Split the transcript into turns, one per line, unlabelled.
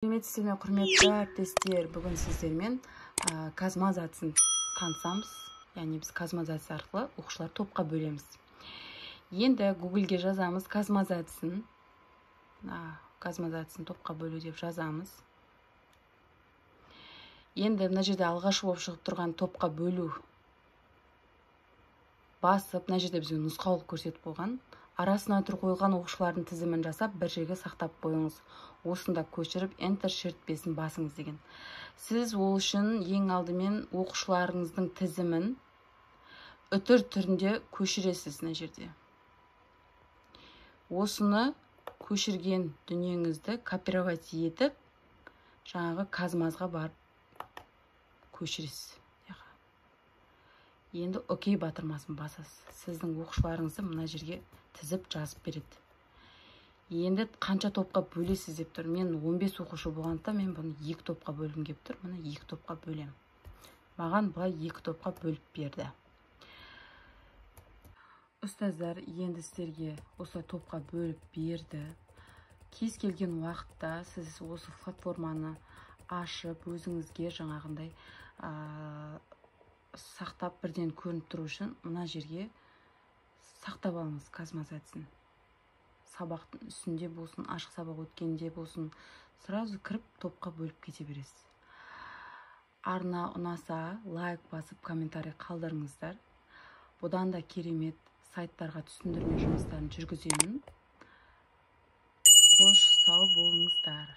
Құрметті құрметті әріптестер, бүгін сіздермен казмазациясын танысамыз. Яғни біз казмазация арқылы оқушылар топқа бөлеміз. Енді Google-ге жазамыз казмазациясын топқа бөлу деп жазамыз. Енді мына жерде алғаш болып шығып тұрған топқа бөлу басып, мына жерде бізге нұсқаулық көрсетіп қойған. Арасына тұр қойылған оқушылардың тізімін жасап, бір жерге сақтап қойыңыз. Осында көшіріп Enter шертпесін басыңыз деген. Сіз ол үшін ең алдымен оқушыларыңыздың тізімін үтір түрінде көшіресіз мына жерде. Осыны көшірген дүниеңізді копировать етіп, жаңағы казмазға барып көшіресіз. Енді окей батырмасын басасыз. Сіздің оқушыларыңызды мына жерге тізіп жазып береді. Енді қанша топқа бөлесіз деп тұр. Мен 15 оқушы болғанда мен бұны 2 топқа бөлгім келіп тұр. Мына 2 топқа бөлем. Маған бұлай 2 топқа бөліп берді. Ұстаздар енді сіздерге осы топқа бөліп берді. Кез келген уақытта сіз осы платформаны ашып, өзіңізге жаңағындай сақтап бірден көрініп тұру үшін мына жерге сақтап алыңыз казмазациясын. Сабақтың үстінде болсын, ашық сабақ өткенде болсын, сразу кіріп топқа бөліп кете бересіз. Арна ұнаса, лайк басып, комментарий қалдырыңыздар. Бұдан да керемет сайттарға түсіндірме жұмыстарын жүргіземін. Қош сау болыңыздар.